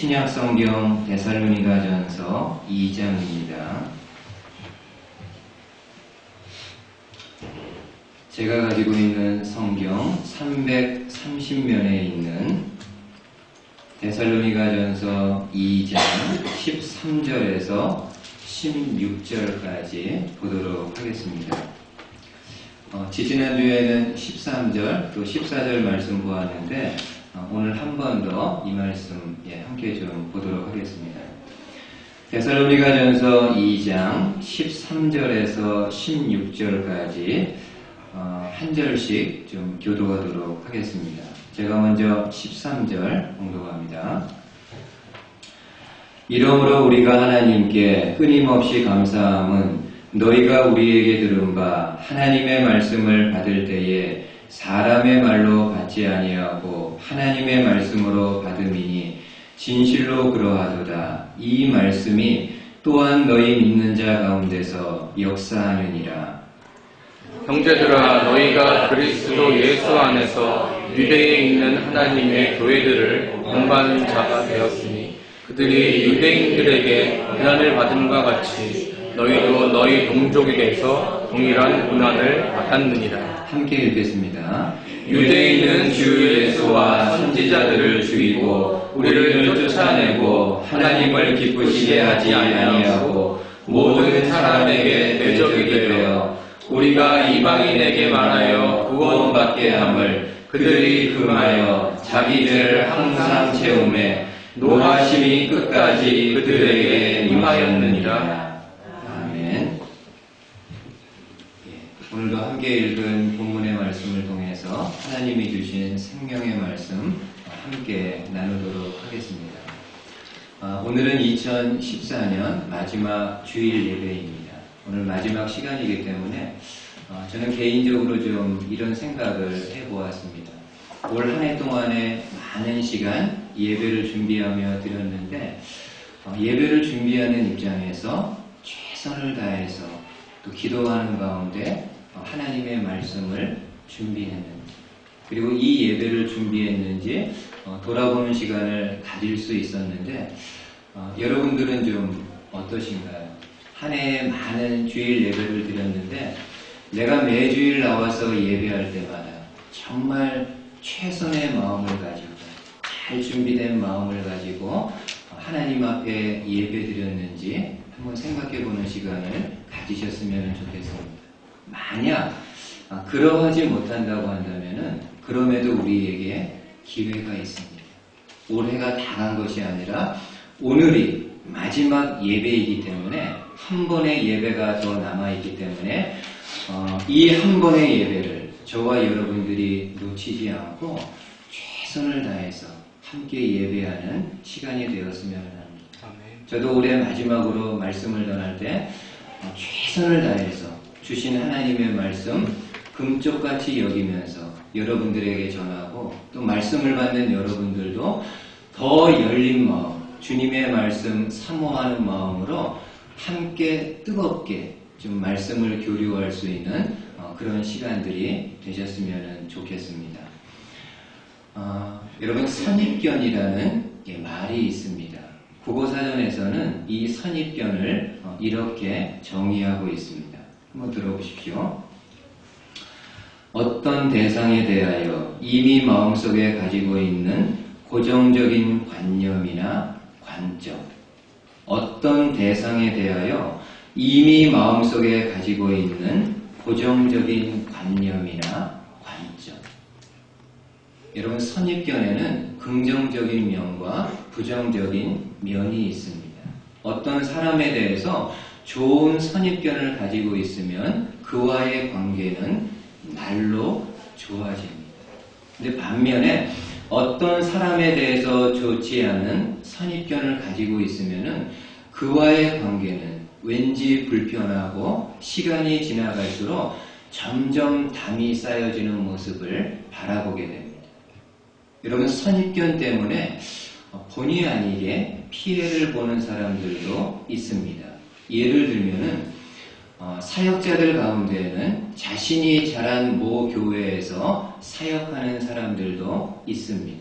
신약성경 데살로니가전서 2장입니다. 제가 가지고 있는 성경 330면에 있는 데살로니가전서 2장 13절에서 16절까지 보도록 하겠습니다. 지지난주에는 13절 또 14절 말씀 보았는데 오늘 한 번 더 이 말씀 함께 좀 보도록 하겠습니다. 데살로니가전서 2장 13절에서 16절까지 한 절씩 좀 교도하도록 하겠습니다. 제가 먼저 13절 공독합니다. 이러므로 우리가 하나님께 끊임없이 감사함은 너희가 우리에게 들은 바 하나님의 말씀을 받을 때에 사람의 말로 받지 아니하고 하나님의 말씀으로 받음이니 진실로 그러하도다. 이 말씀이 또한 너희 믿는 자 가운데서 역사하느니라. 형제들아, 너희가 그리스도 예수 안에서 유대에 있는 하나님의 교회들을 공부하는 자가 되었으니 그들이 유대인들에게 고난을 받음과 같이 너희도 너희 동족에게서 동일한 고난을 받았느니라. 함께 읽겠습니다. 유대인은 주 예수와 선지자들을 죽이고 우리를 쫓아내고 하나님을 기쁘시게 하지 아니하고 모든 사람에게 대적이 되어 우리가 이방인에게 말하여 구원받게 함을 그들이 금하여 자기들을 항상 채우매 노하심이 끝까지 그들에게 임하였느니라. 아멘. 오늘도 함께 읽은 본문의 말씀을 통해서 하나님이 주신 생명의 말씀 함께 나누도록 하겠습니다. 오늘은 2014년 마지막 주일 예배입니다. 오늘 마지막 시간이기 때문에 저는 개인적으로 좀 이런 생각을 해보았습니다. 올 한 해 동안에 많은 시간 예배를 준비하며 드렸는데 예배를 준비하는 입장에서 최선을 다해서 또 기도하는 가운데 하나님의 말씀을 준비했는지 그리고 이 예배를 준비했는지 돌아보는 시간을 가질 수 있었는데 여러분들은 좀 어떠신가요? 한 해에 많은 주일 예배를 드렸는데 내가 매주일 나와서 예배할 때마다 정말 최선의 마음을 가지고 잘 준비된 마음을 가지고 하나님 앞에 예배 드렸는지 한번 생각해보는 시간을 가지셨으면 좋겠습니다. 만약 그러하지 못한다고 한다면 그럼에도 우리에게 기회가 있습니다. 올해가 다 간 것이 아니라 오늘이 마지막 예배이기 때문에 한 번의 예배가 더 남아있기 때문에 이 한 번의 예배를 저와 여러분들이 놓치지 않고 최선을 다해서 함께 예배하는 시간이 되었으면 합니다. 저도 올해 마지막으로 말씀을 전할 때 최선을 다해서 주신 하나님의 말씀 금쪽같이 여기면서 여러분들에게 전하고 또 말씀을 받는 여러분들도 더 열린 마음, 주님의 말씀 사모하는 마음으로 함께 뜨겁게 좀 말씀을 교류할 수 있는 그런 시간들이 되셨으면 좋겠습니다. 여러분, 선입견이라는 말이 있습니다. 국어사전에서는 이 선입견을 이렇게 정의하고 있습니다. 한번 들어보십시오. 어떤 대상에 대하여 이미 마음속에 가지고 있는 고정적인 관념이나 관점, 어떤 대상에 대하여 이미 마음속에 가지고 있는 고정적인 관념이나 관점. 여러분, 선입견에는 긍정적인 면과 부정적인 면이 있습니다. 어떤 사람에 대해서 좋은 선입견을 가지고 있으면 그와의 관계는 날로 좋아집니다. 근데 반면에 어떤 사람에 대해서 좋지 않은 선입견을 가지고 있으면 그와의 관계는 왠지 불편하고 시간이 지나갈수록 점점 담이 쌓여지는 모습을 바라보게 됩니다. 여러분, 선입견 때문에 본의 아니게 피해를 보는 사람들도 있습니다. 예를 들면은 사역자들 가운데에는 자신이 자란 모 교회에서 사역하는 사람들도 있습니다.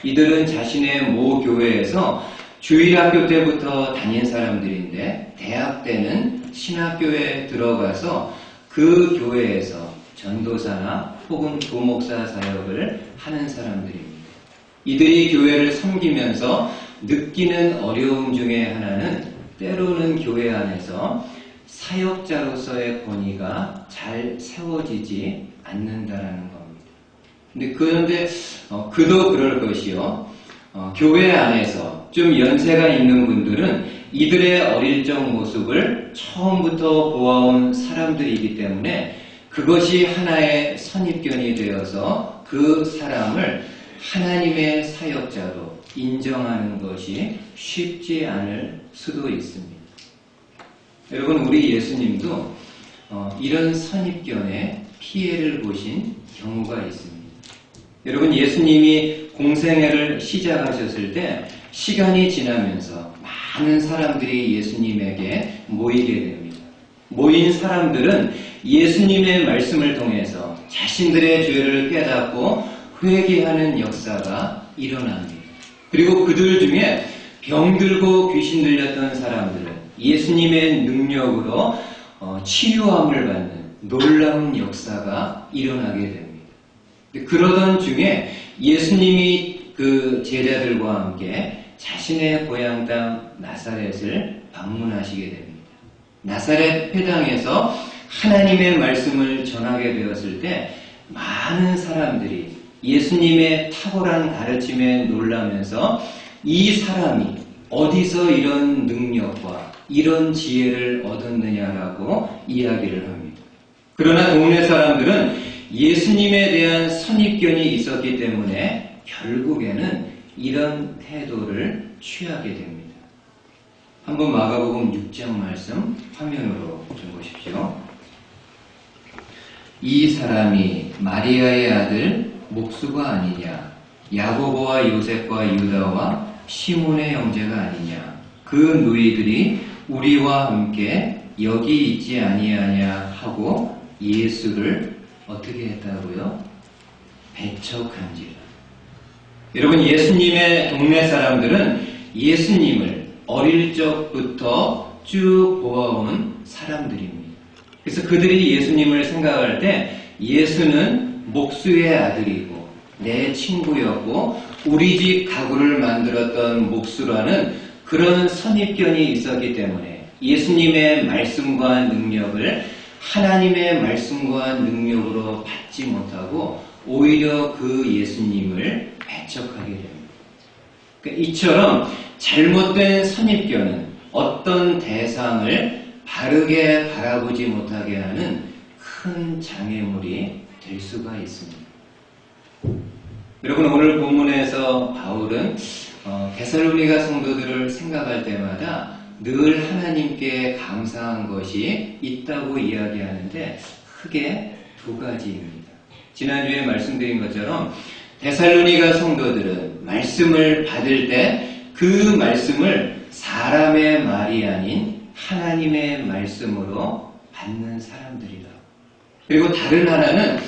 이들은 자신의 모 교회에서 주일학교 때부터 다닌 사람들인데 대학 때는 신학교에 들어가서 그 교회에서 전도사나 혹은 부목사 사역을 하는 사람들입니다. 이들이 교회를 섬기면서 느끼는 어려움 중에 하나는 때로는 교회 안에서 사역자로서의 권위가 잘 세워지지 않는다라는 겁니다. 그런데 그도 그럴 것이요. 교회 안에서 좀 연세가 있는 분들은 이들의 어릴 적 모습을 처음부터 보아온 사람들이기 때문에 그것이 하나의 선입견이 되어서 그 사람을 하나님의 사역자로 인정하는 것이 쉽지 않을 수도 있습니다. 여러분, 우리 예수님도 이런 선입견에 피해를 보신 경우가 있습니다. 여러분, 예수님이 공생애를 시작하셨을 때 시간이 지나면서 많은 사람들이 예수님에게 모이게 됩니다. 모인 사람들은 예수님의 말씀을 통해서 자신들의 죄를 깨닫고 회개하는 역사가 일어납니다. 그리고 그들 중에 병들고 귀신 들렸던 사람들은 예수님의 능력으로 치유함을 받는 놀라운 역사가 일어나게 됩니다. 그러던 중에 예수님이 그 제자들과 함께 자신의 고향 땅 나사렛을 방문하시게 됩니다. 나사렛 회당에서 하나님의 말씀을 전하게 되었을 때 많은 사람들이 예수님의 탁월한 가르침에 놀라면서 이 사람이 어디서 이런 능력과 이런 지혜를 얻었느냐라고 이야기를 합니다. 그러나 동네 사람들은 예수님에 대한 선입견이 있었기 때문에 결국에는 이런 태도를 취하게 됩니다. 한번 마가복음 6장 말씀 화면으로 좀 보십시오. 이 사람이 마리아의 아들 목수가 아니냐, 야고보와 요셉과 유다와 시몬의 형제가 아니냐, 그 누이들이 우리와 함께 여기 있지 아니하냐 하고 예수를 어떻게 했다고요? 배척한지라. 여러분, 예수님의 동네 사람들은 예수님을 어릴 적부터 쭉 보아온 사람들입니다. 그래서 그들이 예수님을 생각할 때 예수는 목수의 아들이고 내 친구였고 우리 집 가구를 만들었던 목수라는 그런 선입견이 있었기 때문에 예수님의 말씀과 능력을 하나님의 말씀과 능력으로 받지 못하고 오히려 그 예수님을 배척하게 됩니다. 그러니까 이처럼 잘못된 선입견은 어떤 대상을 바르게 바라보지 못하게 하는 큰 장애물이 될 수가 있습니다. 여러분, 오늘 본문에서 바울은 데살로니가 성도들을 생각할 때마다 늘 하나님께 감사한 것이 있다고 이야기하는데 크게 두 가지입니다. 지난주에 말씀드린 것처럼 데살로니가 성도들은 말씀을 받을 때 그 말씀을 사람의 말이 아닌 하나님의 말씀으로 받는 사람들이다. 그리고 다른 하나는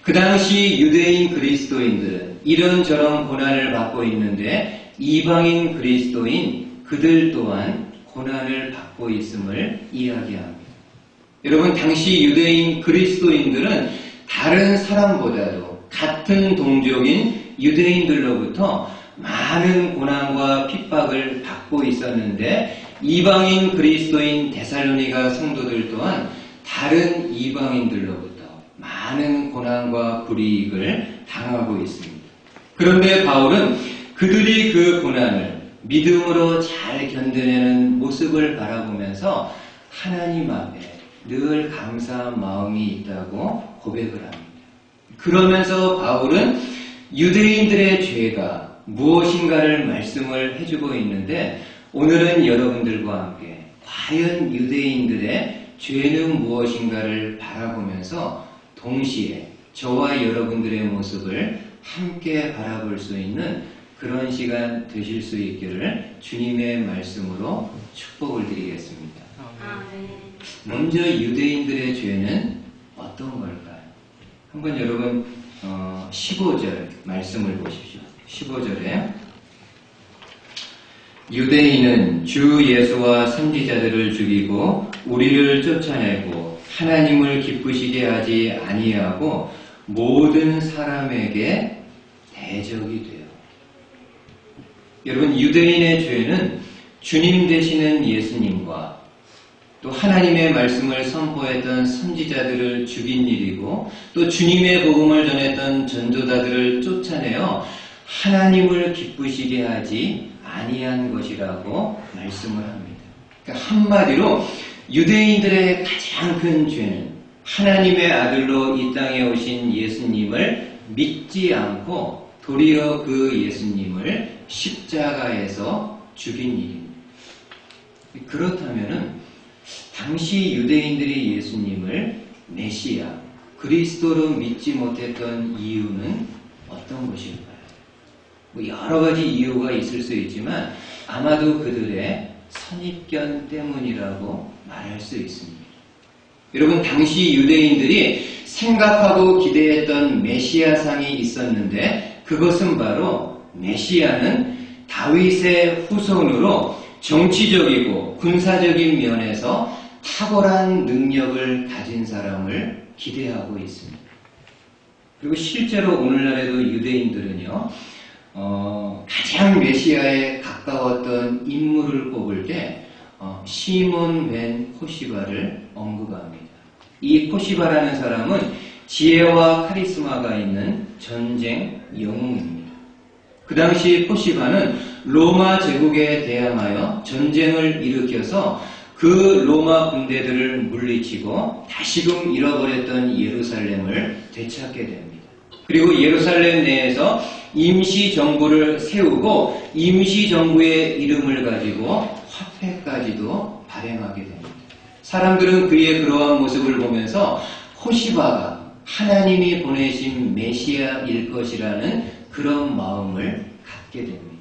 그 당시 유대인 그리스도인들은 이런저런 고난을 받고 있는데 이방인 그리스도인 그들 또한 고난을 받고 있음을 이야기합니다. 여러분, 당시 유대인 그리스도인들은 다른 사람보다도 같은 동족인 유대인들로부터 많은 고난과 핍박을 받고 있었는데 이방인 그리스도인 데살로니가 성도들 또한 다른 이방인들로부터 많은 고난과 불이익을 당하고 있습니다. 그런데 바울은 그들이 그 고난을 믿음으로 잘 견뎌내는 모습을 바라보면서 하나님 앞에 늘 감사한 마음이 있다고 고백을 합니다. 그러면서 바울은 유대인들의 죄가 무엇인가를 말씀을 해주고 있는데 오늘은 여러분들과 함께 과연 유대인들의 죄는 무엇인가를 바라보면서 동시에 저와 여러분들의 모습을 함께 바라볼 수 있는 그런 시간 되실 수 있기를 주님의 말씀으로 축복을 드리겠습니다. 먼저 유대인들의 죄는 어떤 걸까요? 한번 여러분 15절 말씀을 보십시오. 15절에 유대인은 주 예수와 선지자들을 죽이고 우리를 쫓아내고 하나님을 기쁘시게 하지 아니하고 모든 사람에게 대적이 돼요. 여러분, 유대인의 죄는 주님 되시는 예수님과 또 하나님의 말씀을 선포했던 선지자들을 죽인 일이고 또 주님의 복음을 전했던 전도자들을 쫓아내어 하나님을 기쁘시게 하지 아니한 것이라고 말씀을 합니다. 그러니까 한마디로 유대인들의 가장 큰 죄는 하나님의 아들로 이 땅에 오신 예수님을 믿지 않고 도리어 그 예수님을 십자가에서 죽인 일입니다. 그렇다면은 당시 유대인들이 예수님을 메시아, 그리스도로 믿지 못했던 이유는 어떤 것일까요? 여러 가지 이유가 있을 수 있지만 아마도 그들의 선입견 때문이라고 말할 수 있습니다. 여러분, 당시 유대인들이 생각하고 기대했던 메시아상이 있었는데 그것은 바로 메시아는 다윗의 후손으로 정치적이고 군사적인 면에서 탁월한 능력을 가진 사람을 기대하고 있습니다. 그리고 실제로 오늘날에도 유대인들은요, 가장 메시아에 가까웠던 인물을 뽑을 때 시몬 벤 코시바를 언급합니다. 이 코시바라는 사람은 지혜와 카리스마가 있는 전쟁 영웅입니다. 그 당시 코시바는 로마 제국에 대항하여 전쟁을 일으켜서 그 로마 군대들을 물리치고 다시금 잃어버렸던 예루살렘을 되찾게 됩니다. 그리고 예루살렘 내에서 임시정부를 세우고 임시정부의 이름을 가지고 화폐까지도 발행하게 됩니다. 사람들은 그의 그러한 모습을 보면서 코시바가 하나님이 보내신 메시아일 것이라는 그런 마음을 갖게 됩니다.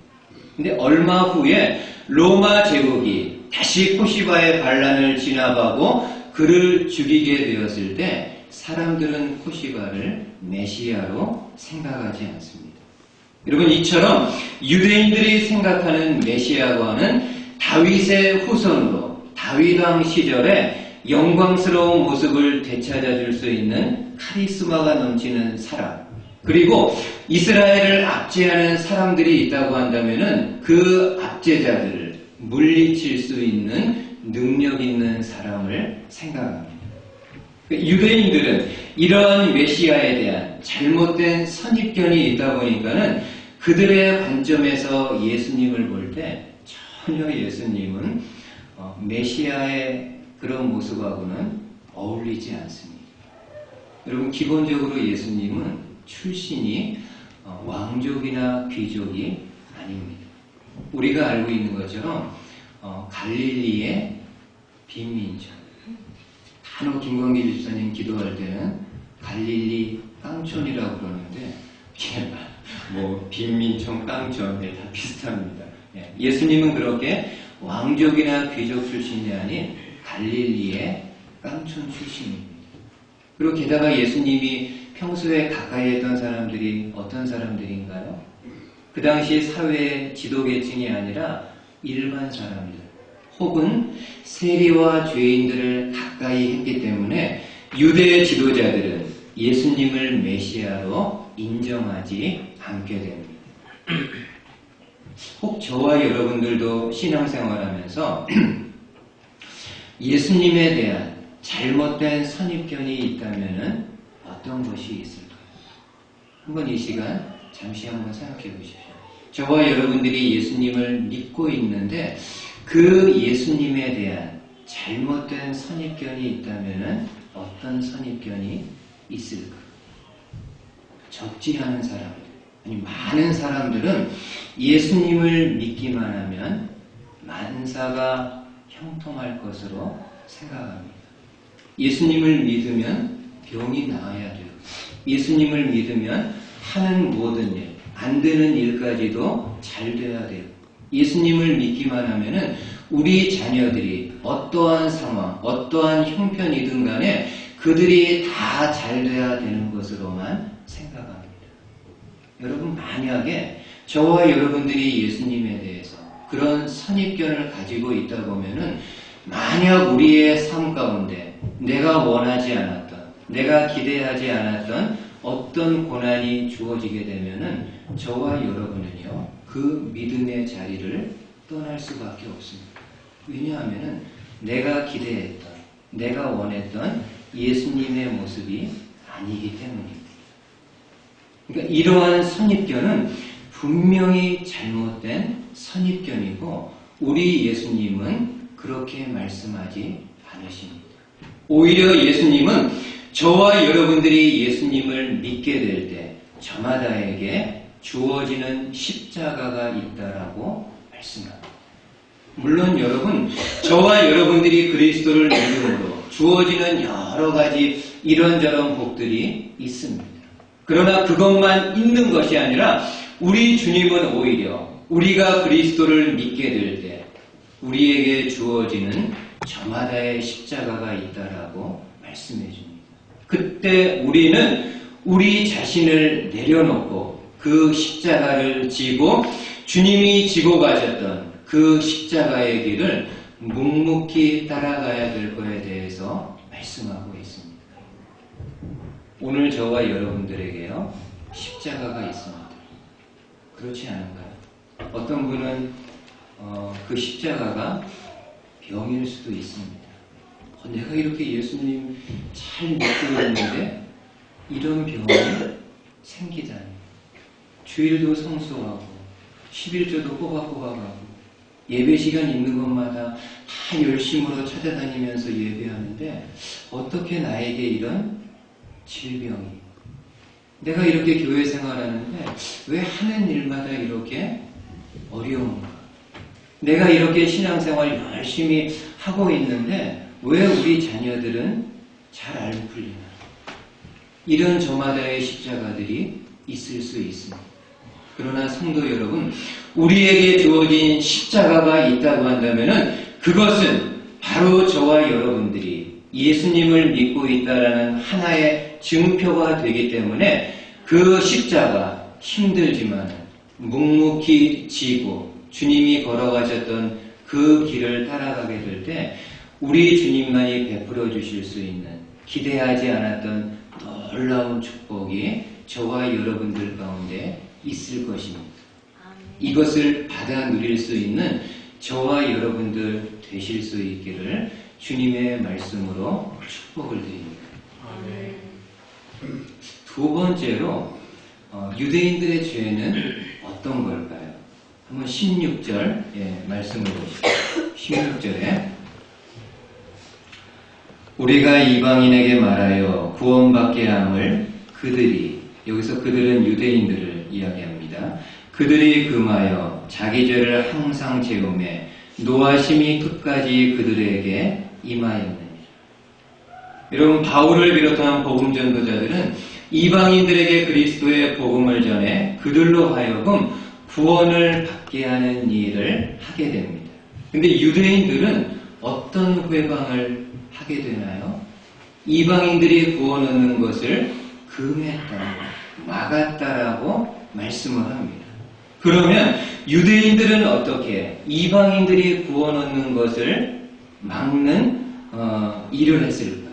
근데 얼마 후에 로마 제국이 다시 코시바의 반란을 진압하고 그를 죽이게 되었을 때 사람들은 코시바를 메시아로 생각하지 않습니다. 여러분, 이처럼 유대인들이 생각하는 메시아와는 다윗의 후손으로 다윗왕 시절에 영광스러운 모습을 되찾아줄 수 있는 카리스마가 넘치는 사람, 그리고 이스라엘을 압제하는 사람들이 있다고 한다면 그 압제자들을 물리칠 수 있는 능력 있는 사람을 생각합니다. 유대인들은 이러한 메시아에 대한 잘못된 선입견이 있다 보니까는 그들의 관점에서 예수님을 볼 때 전혀 예수님은 메시아의 그런 모습하고는 어울리지 않습니다. 여러분, 기본적으로 예수님은 출신이 왕족이나 귀족이 아닙니다. 우리가 알고 있는 것처럼 갈릴리의 빈민촌. 간혹 김광기 집사님 기도할 때는 갈릴리 깡촌이라고 그러는데 뭐 빈민촌, 깡촌 다 비슷합니다. 예수님은 그렇게 왕족이나 귀족 출신이 아닌 갈릴리의 깡촌 출신입니다. 그리고 게다가 예수님이 평소에 가까이 했던 사람들이 어떤 사람들인가요? 그 당시 사회의 지도계층이 아니라 일반 사람들, 혹은 세리와 죄인들을 가까이 했기 때문에 유대 지도자들은 예수님을 메시아로 인정하지 않게 됩니다. 혹 저와 여러분들도 신앙생활하면서 예수님에 대한 잘못된 선입견이 있다면 어떤 것이 있을까요? 한번 이 시간 잠시 한번 생각해 보십시오. 저와 여러분들이 예수님을 믿고 있는데 그 예수님에 대한 잘못된 선입견이 있다면 어떤 선입견이 있을까? 적지 않은 사람들, 아니 많은 사람들은 예수님을 믿기만 하면 만사가 형통할 것으로 생각합니다. 예수님을 믿으면 병이 나아야 돼요. 예수님을 믿으면 하는 모든 일, 안 되는 일까지도 잘 돼야 돼요. 예수님을 믿기만 하면은 우리 자녀들이 어떠한 상황, 어떠한 형편이든 간에 그들이 다 잘 돼야 되는 것으로만 생각합니다. 여러분, 만약에 저와 여러분들이 예수님에 대해서 그런 선입견을 가지고 있다 보면은 만약 우리의 삶 가운데 내가 원하지 않았던, 내가 기대하지 않았던 어떤 고난이 주어지게 되면은 저와 여러분은요, 그 믿음의 자리를 떠날 수밖에 없습니다. 왜냐하면은 내가 기대했던, 내가 원했던 예수님의 모습이 아니기 때문입니다. 그러니까 이러한 선입견은 분명히 잘못된 선입견이고 우리 예수님은 그렇게 말씀하지 않으십니다. 오히려 예수님은 저와 여러분들이 예수님을 믿게 될 때 저마다에게 주어지는 십자가가 있다라고 말씀합니다. 물론 여러분, 저와 여러분들이 그리스도를 믿음으로 주어지는 여러 가지 이런저런 복들이 있습니다. 그러나 그것만 있는 것이 아니라 우리 주님은 오히려 우리가 그리스도를 믿게 될 때 우리에게 주어지는 저마다의 십자가가 있다라고 말씀해 줍니다. 그때 우리는 우리 자신을 내려놓고 그 십자가를 지고 주님이 지고 가셨던 그 십자가의 길을 묵묵히 따라가야 될 것에 대해서 말씀하고 있습니다. 오늘 저와 여러분들에게요, 십자가가 있습니다. 그렇지 않은가요? 어떤 분은 그 십자가가 병일 수도 있습니다. 내가 이렇게 예수님 잘 믿고 있는데 이런 병이 생기다니. 주일도 성수하고 11조도 꼬박꼬박하고 예배 시간 있는 것마다 다 열심으로 찾아다니면서 예배하는데 어떻게 나에게 이런 질병이, 내가 이렇게 교회 생활하는데 왜 하는 일마다 이렇게 어려운가? 내가 이렇게 신앙생활 열심히 하고 있는데 왜 우리 자녀들은 잘 안 풀리나? 이런 저마다의 십자가들이 있을 수 있습니다. 그러나 성도 여러분, 우리에게 주어진 십자가가 있다고 한다면은 그것은 바로 저와 여러분들이 예수님을 믿고 있다라는 하나의 증표가 되기 때문에 그 십자가 힘들지만 묵묵히 지고 주님이 걸어가셨던 그 길을 따라가게 될 때 우리 주님만이 베풀어 주실 수 있는 기대하지 않았던 놀라운 축복이 저와 여러분들 가운데 있을 것입니다. 이것을 받아 누릴 수 있는 저와 여러분들 되실 수 있기를 주님의 말씀으로 축복을 드립니다. 두 번째로 유대인들의 죄는 어떤 걸까요? 한번 16절 말씀을 보시죠. 16절에 우리가 이방인에게 말하여 구원받게 함을 그들이, 여기서 그들은 유대인들을 이야기합니다. 그들이 금하여 자기 죄를 항상 채우매 노하심이 끝까지 그들에게 임하였느니라. 여러분, 바울을 비롯한 복음 전도자들은 이방인들에게 그리스도의 복음을 전해 그들로 하여금 구원을 받게 하는 일을 하게 됩니다. 근데 유대인들은 어떤 회방을 하게 되나요? 이방인들이 구원 얻는 것을 금했다, 막았다라고 말씀을 합니다. 그러면 유대인들은 어떻게 이방인들이 구원 얻는 것을 막는 일을 했을까요?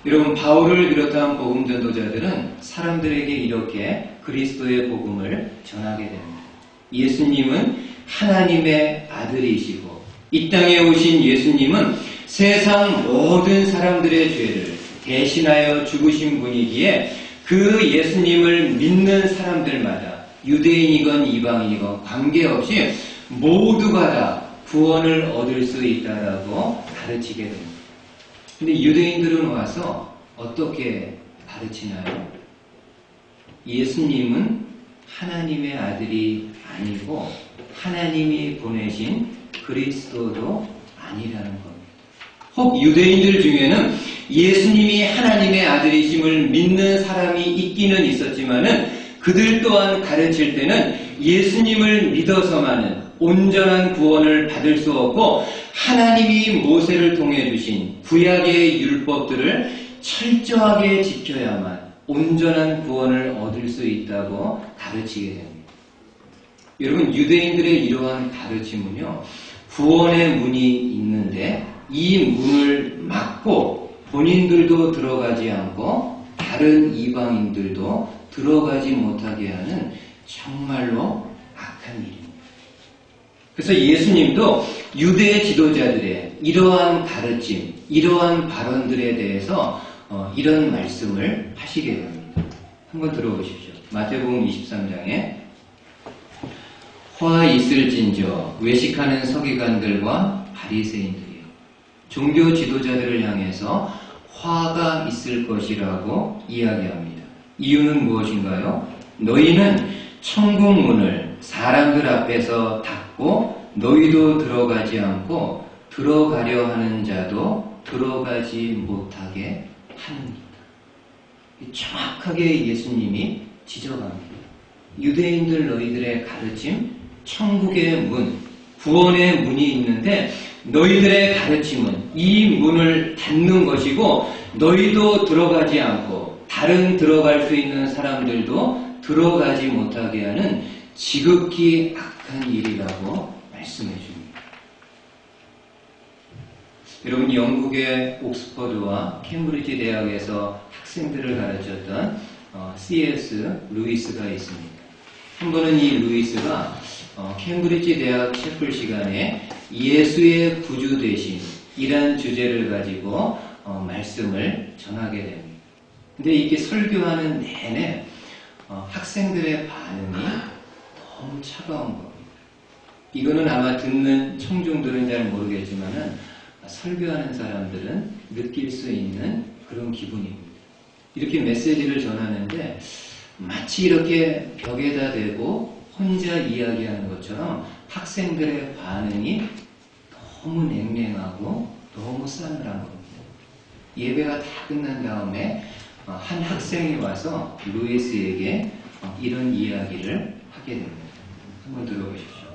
여러분, 바울을 비롯한 복음 전도자들은 사람들에게 이렇게 그리스도의 복음을 전하게 됩니다. 예수님은 하나님의 아들이시고 이 땅에 오신 예수님은 세상 모든 사람들의 죄를 대신하여 죽으신 분이기에 그 예수님을 믿는 사람들마다 유대인이건 이방인이건 관계없이 모두가 다 구원을 얻을 수 있다라고 가르치게 됩니다. 근데 유대인들은 와서 어떻게 가르치나요? 예수님은 하나님의 아들이 아니고 하나님이 보내신 그리스도도 아니라는 겁니다. 혹 유대인들 중에는 예수님이 하나님의 아들이심을 믿는 사람이 있기는 있었지만은 그들 또한 가르칠 때는 예수님을 믿어서만은 온전한 구원을 받을 수 없고 하나님이 모세를 통해 주신 구약의 율법들을 철저하게 지켜야만 온전한 구원을 얻을 수 있다고 가르치게 됩니다. 여러분, 유대인들의 이러한 가르침은요, 구원의 문이 있는데 이 문을 막고 본인들도 들어가지 않고 다른 이방인들도 들어가지 못하게 하는 정말로 악한 일입니다. 그래서 예수님도 유대 지도자들의 이러한 가르침, 이러한 발언들에 대해서 이런 말씀을 하시게 됩니다. 한번 들어보십시오. 마태복음 23장에 화 있을진저 외식하는 서기관들과 바리새인들이요, 종교 지도자들을 향해서 화가 있을 것이라고 이야기합니다. 이유는 무엇인가요? 너희는 천국 문을 사람들 앞에서 닫고 너희도 들어가지 않고 들어가려 하는 자도 들어가지 못하게 하느니라. 정확하게 예수님이 지적합니다. 유대인들 너희들의 가르침, 천국의 문, 구원의 문이 있는데 너희들의 가르침은 이 문을 닫는 것이고 너희도 들어가지 않고 다른 들어갈 수 있는 사람들도 들어가지 못하게 하는 지극히 악한 일이라고 말씀해 줍니다. 여러분, 영국의 옥스퍼드와 캠브리지 대학에서 학생들을 가르쳤던 C.S. 루이스가 있습니다. 한 번은 이 루이스가 캠브리지 대학 채플 시간에 예수의 구주 되심이란 주제를 가지고 말씀을 전하게 됩니다. 근데 이렇게 설교하는 내내 학생들의 반응이 너무 차가운 겁니다. 이거는 아마 듣는 청중들은 잘 모르겠지만은 설교하는 사람들은 느낄 수 있는 그런 기분입니다. 이렇게 메시지를 전하는데 마치 이렇게 벽에다 대고 혼자 이야기하는 것처럼 학생들의 반응이 너무 냉랭하고 너무 싸늘한 겁니다. 예배가 다 끝난 다음에 한 학생이 와서 루이스에게 이런 이야기를 하게 됩니다. 한번 들어보십시오.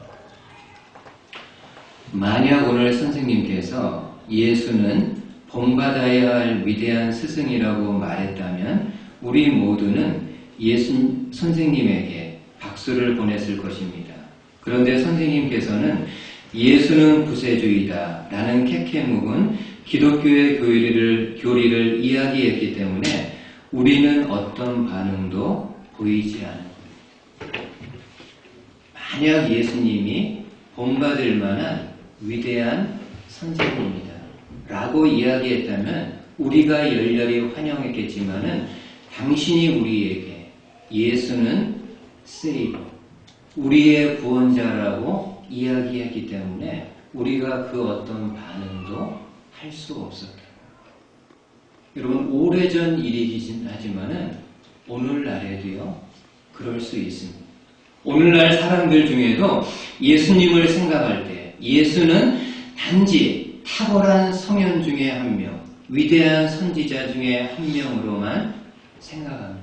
만약 오늘 선생님께서 예수는 본받아야 할 위대한 스승이라고 말했다면 우리 모두는 예수 선생님에게 박수를 보냈을 것입니다. 그런데 선생님께서는 예수는 구세주이다 라는 캐캐묵은 기독교의 교리를 이야기했기 때문에 우리는 어떤 반응도 보이지 않은 겁니다. 만약 예수님이 본받을 만한 위대한 선생님이다 라고 이야기했다면 우리가 열렬히 환영했겠지만은 당신이 우리에게 예수는 세이버, 우리의 구원자라고 이야기했기 때문에 우리가 그 어떤 반응도 할 수 없었다. 여러분, 오래전 일이긴 하지만은 오늘날에도요 그럴 수 있습니다. 오늘날 사람들 중에도 예수님을 생각할 때 예수는 단지 탁월한 성현 중에 한 명, 위대한 선지자 중에 한 명으로만 생각합니다.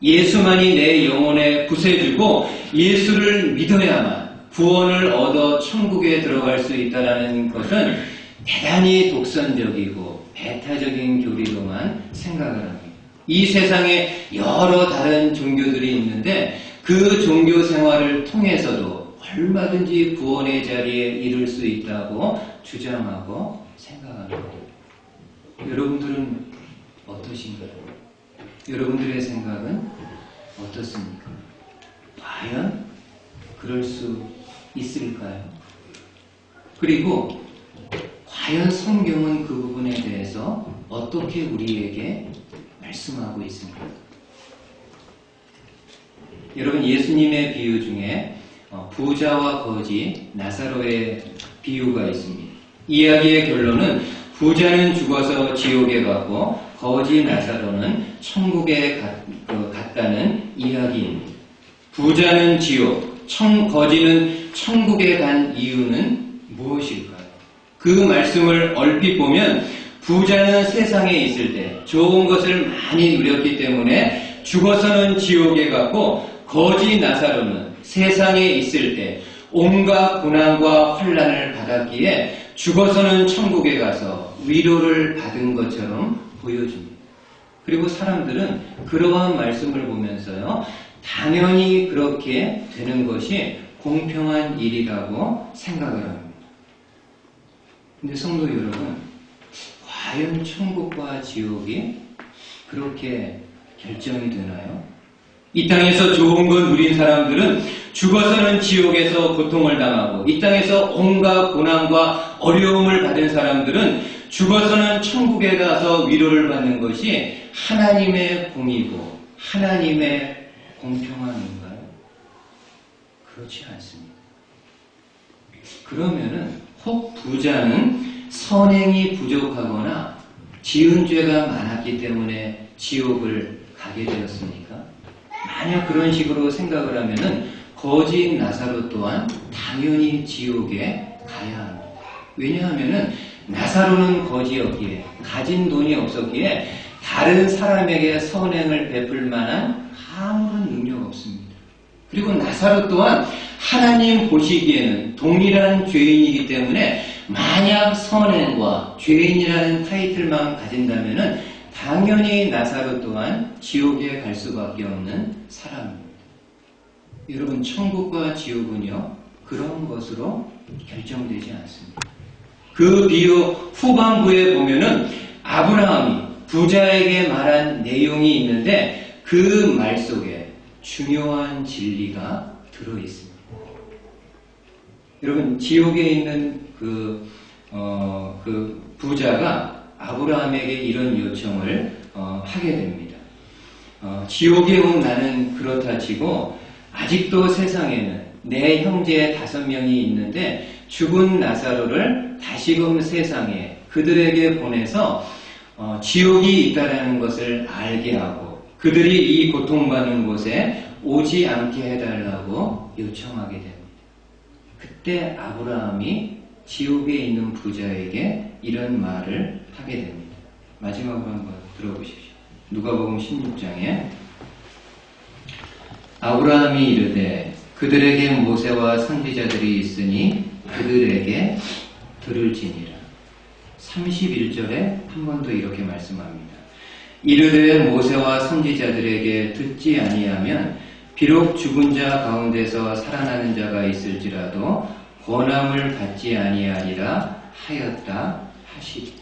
예수만이 내 영혼의 구세주고 예수를 믿어야만 구원을 얻어 천국에 들어갈 수 있다는 것은 대단히 독선적이고 배타적인 교리로만 생각을 합니다. 이 세상에 여러 다른 종교들이 있는데 그 종교 생활을 통해서도 얼마든지 구원의 자리에 이를 수 있다고 주장하고 생각합니다. 여러분들은 어떠신가요? 여러분들의 생각은 어떻습니까? 과연 그럴 수 있을까요? 그리고 과연 성경은 그 부분에 대해서 어떻게 우리에게 말씀하고 있습니까? 여러분, 예수님의 비유 중에 부자와 거지, 나사로의 비유가 있습니다. 이야기의 결론은 부자는 죽어서 지옥에 갔고 거지 나사로는 천국에 갔다는 이야기입니다. 부자는 지옥, 거지는 천국에 간 이유는 무엇일까요? 그 말씀을 얼핏 보면 부자는 세상에 있을 때 좋은 것을 많이 누렸기 때문에 죽어서는 지옥에 갔고 거지 나사로는 세상에 있을 때 온갖 고난과 환난을 받았기에 죽어서는 천국에 가서 위로를 받은 것처럼 보여줍니다. 그리고 사람들은 그러한 말씀을 보면서요, 당연히 그렇게 되는 것이 공평한 일이라고 생각을 합니다. 근데 성도 여러분, 과연 천국과 지옥이 그렇게 결정이 되나요? 이 땅에서 좋은 건 누린 사람들은 죽어서는 지옥에서 고통을 당하고, 이 땅에서 온갖 고난과 어려움을 받은 사람들은 죽어서는 천국에 가서 위로를 받는 것이 하나님의 공이고 하나님의 공평함인가요? 그렇지 않습니다. 그러면은 혹 부자는 선행이 부족하거나 지은 죄가 많았기 때문에 지옥을 가게 되었습니까? 만약 그런 식으로 생각을 하면은 거지 나사로 또한 당연히 지옥에 가야 합니다. 왜냐하면은 나사로는 거지였기에, 가진 돈이 없었기에 다른 사람에게 선행을 베풀 만한 아무런 능력 없습니다. 그리고 나사로 또한 하나님 보시기에는 동일한 죄인이기 때문에 만약 선행과 죄인이라는 타이틀만 가진다면은 당연히 나사로 또한 지옥에 갈 수밖에 없는 사람입니다. 여러분, 천국과 지옥은요, 그런 것으로 결정되지 않습니다. 그 비유 후반부에 보면은 아브라함이 부자에게 말한 내용이 있는데 그 말 속에 중요한 진리가 들어있습니다. 여러분, 지옥에 있는 그 부자가 아브라함에게 이런 요청을 하게 됩니다. 지옥에 온 나는 그렇다 치고 아직도 세상에는 내 형제 5명이 있는데 죽은 나사로를 다시금 세상에 그들에게 보내서 지옥이 있다라는 것을 알게 하고 그들이 이 고통받는 곳에 오지 않게 해달라고 요청하게 됩니다. 그때 아브라함이 지옥에 있는 부자에게 이런 말을 하게 됩니다. 마지막으로 한번 들어보십시오. 누가복음 16장에 아브라함이 이르되 그들에게 모세와 선지자들이 있으니 그들에게 들을지니라. 31절에 한 번 더 이렇게 말씀합니다. 이르되 모세와 선지자들에게 듣지 아니하면 비록 죽은 자 가운데서 살아나는 자가 있을지라도 권함을 받지 아니하리라 하였다 하시리.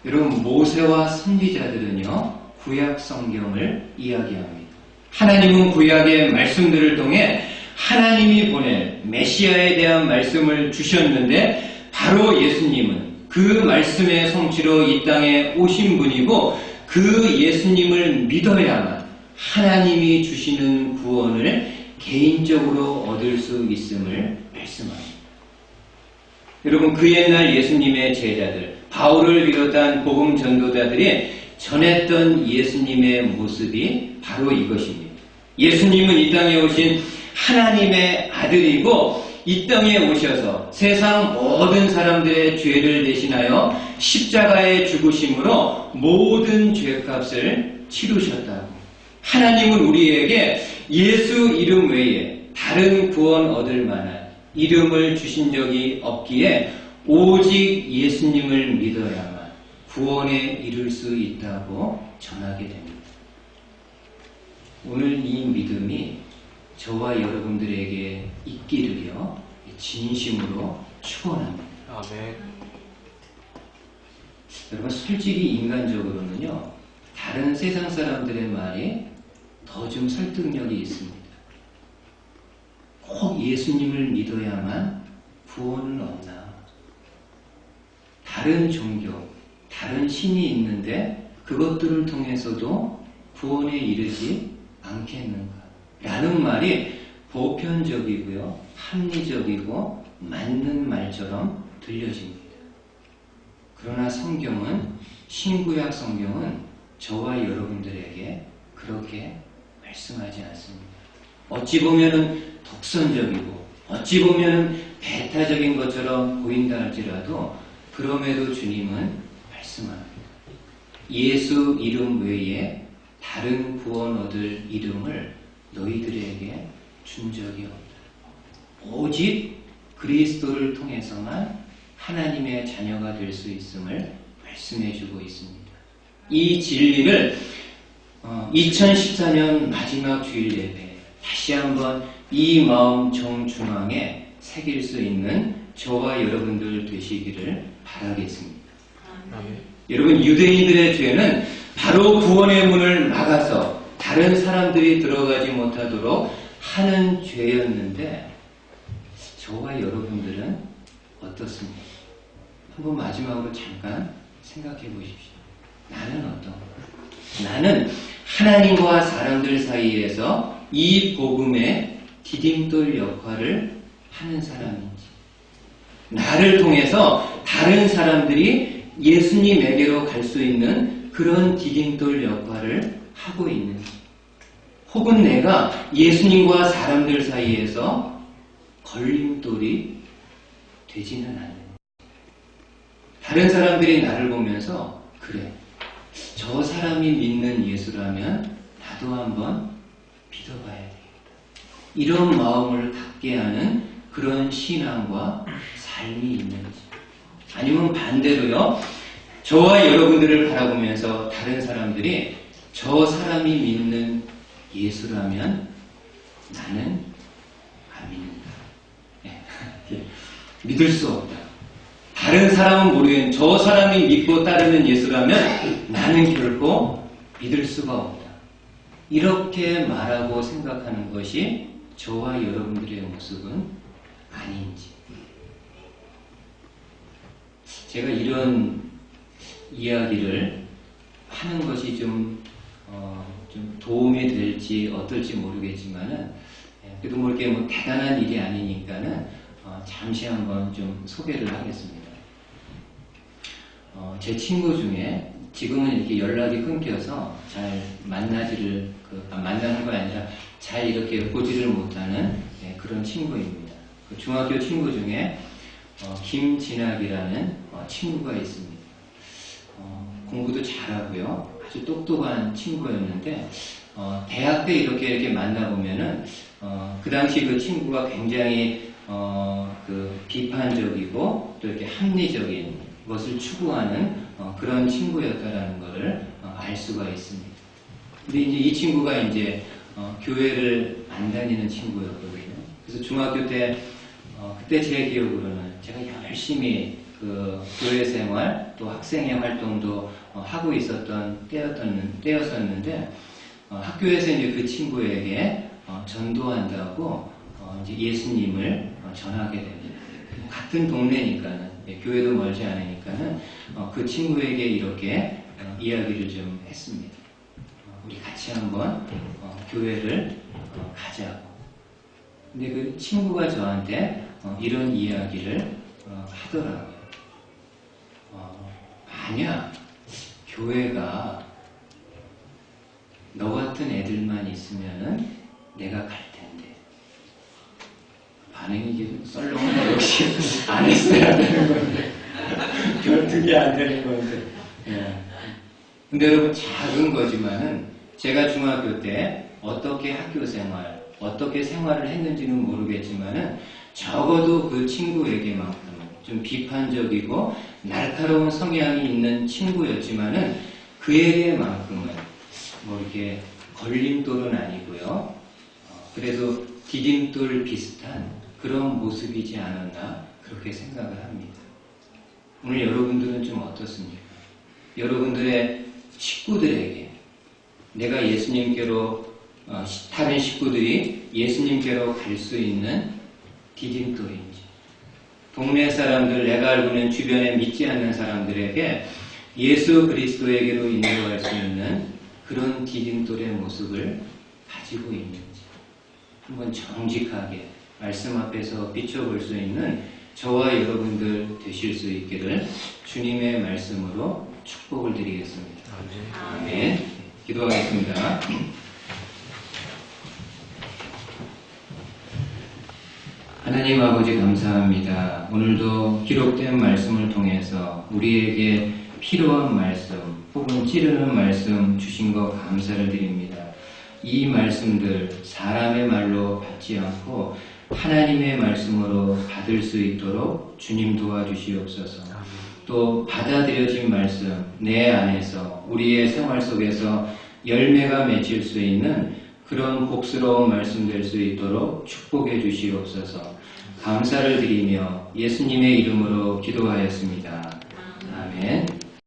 여러분, 모세와 선지자들은요, 구약 성경을 이야기합니다. 하나님은 구약의 말씀들을 통해 하나님이 보낼 메시아에 대한 말씀을 주셨는데 바로 예수님은 그 말씀의 성취로 이 땅에 오신 분이고 그 예수님을 믿어야만 하나님이 주시는 구원을 개인적으로 얻을 수 있음을 말씀합니다. 여러분, 그 옛날 예수님의 제자들, 바울을 비롯한 복음 전도자들이 전했던 예수님의 모습이 바로 이것입니다. 예수님은 이 땅에 오신 하나님의 아들이고 이 땅에 오셔서 세상 모든 사람들의 죄를 대신하여 십자가에 죽으심으로 모든 죄값을 치르셨다고. 하나님은 우리에게 예수 이름 외에 다른 구원 얻을 만한 이름을 주신 적이 없기에 오직 예수님을 믿어야만 구원에 이를 수 있다고 전하게 됩니다. 오늘 이 믿음이 저와 여러분들에게 있기를요 진심으로 축원합니다. 아멘. 여러분, 솔직히 인간적으로는요 다른 세상 사람들의 말이 더 좀 설득력이 있습니다. 꼭 예수님을 믿어야만 구원은 없나? 다른 종교, 다른 신이 있는데 그것들을 통해서도 구원에 이르지 않겠는가? 라는 말이 보편적이고요, 합리적이고 맞는 말처럼 들려집니다. 그러나 성경은, 신구약 성경은 저와 여러분들에게 그렇게 말씀하지 않습니다. 어찌 보면은 독선적이고 어찌 보면은 배타적인 것처럼 보인다 할지라도 그럼에도 주님은 말씀합니다. 예수 이름 외에 다른 구원 얻을 이름을 너희들에게 준 적이 없다. 오직 그리스도를 통해서만 하나님의 자녀가 될 수 있음을 말씀해 주고 있습니다. 이 진리를 2014년 마지막 주일 예배 다시 한번 이 마음 정중앙에 새길 수 있는 저와 여러분들 되시기를 바라겠습니다. 여러분, 유대인들의 죄는 바로 구원의 문을 막아서 다른 사람들이 들어가지 못하도록 하는 죄였는데 저와 여러분들은 어떻습니까? 한번 마지막으로 잠깐 생각해 보십시오. 나는 어떤가? 나는 하나님과 사람들 사이에서 이 복음의 디딤돌 역할을 하는 사람인지, 나를 통해서 다른 사람들이 예수님에게로 갈 수 있는 그런 디딤돌 역할을 하고 있는지, 혹은 내가 예수님과 사람들 사이에서 걸림돌이 되지는 않는지. 다른 사람들이 나를 보면서 그래, 저 사람이 믿는 예수라면 나도 한번 믿어봐야 되겠다, 이런 마음을 갖게 하는 그런 신앙과 삶이 있는지, 아니면 반대로요, 저와 여러분들을 바라보면서 다른 사람들이 저 사람이 믿는 예수라면 나는 안 믿는다, 믿을 수 없다, 다른 사람은 모르겠는 저 사람이 믿고 따르는 예수라면 나는 결코 믿을 수가 없다, 이렇게 말하고 생각하는 것이 저와 여러분들의 모습은 아닌지. 제가 이런 이야기를 하는 것이 좀 도움이 될지 어떨지 모르겠지만은, 그래도 뭐 이렇게 뭐 대단한 일이 아니니까는 잠시 한번 좀 소개를 하겠습니다. 제 친구 중에 지금은 이렇게 연락이 끊겨서 잘 만나는 거 아니라 잘 이렇게 보지를 못하는 그런 친구입니다. 그 중학교 친구 중에 김진학이라는 친구가 있습니다. 공부도 잘하고요, 아주 똑똑한 친구였는데 대학 때 이렇게 만나보면은 그 당시 그 친구가 굉장히 비판적이고 또 이렇게 합리적인 것을 추구하는 그런 친구였다라는 것을 알 수가 있습니다. 근데 이제 이 친구가 이제 교회를 안 다니는 친구였거든요. 그래서 중학교 때 그때 제 기억으로는 제가 열심히 그 교회 생활 또 학생회 활동도 하고 있었던 때였었는데 학교에서 이제 그 친구에게 전도한다고 이제 예수님을 전하게 됩니다. 같은 동네니까는, 교회도 멀지 않으니까는 그 친구에게 이렇게 이야기를 좀 했습니다. 우리 같이 한번 교회를 가자고. 근데 그 친구가 저한테 이런 이야기를 하더라고요. 아니야, 교회가 너 같은 애들만 있으면은 내가 갈 텐데. 반응이 이게 썰렁한, 역시 안 했어야 되는 건데, 결특이 안 되는 건데. 근데 여러분, 작은 거지만은 제가 중학교 때 어떻게 학교 생활, 어떻게 생활을 했는지는 모르겠지만은 적어도 그 친구에게만큼은 좀 비판적이고 날카로운 성향이 있는 친구였지만은 그에게만큼은 뭐 이렇게 걸림돌은 아니고요. 그래도 디딤돌 비슷한 그런 모습이지 않았나 그렇게 생각을 합니다. 오늘 여러분들은 좀 어떻습니까? 여러분들의 식구들에게 내가 예수님께로 다른 식구들이 예수님께로 갈 수 있는 디딤돌인지, 동네 사람들, 내가 알고 있는 주변에 믿지 않는 사람들에게 예수 그리스도에게로 인도할 수 있는 그런 디딤돌의 모습을 가지고 있는지 한번 정직하게 말씀 앞에서 비춰볼 수 있는 저와 여러분들 되실 수 있기를 주님의 말씀으로 축복을 드리겠습니다. 아멘. 기도하겠습니다. 하나님 아버지 감사합니다. 오늘도 기록된 말씀을 통해서 우리에게 필요한 말씀 혹은 찌르는 말씀 주신 것 감사를 드립니다. 이 말씀들 사람의 말로 받지 않고 하나님의 말씀으로 받을 수 있도록 주님 도와주시옵소서. 또 받아들여진 말씀 내 안에서 우리의 생활 속에서 열매가 맺힐 수 있는 그런 복스러운 말씀 될 수 있도록 축복해 주시옵소서. 감사를 드리며 예수님의 이름으로 기도하였습니다. 아멘.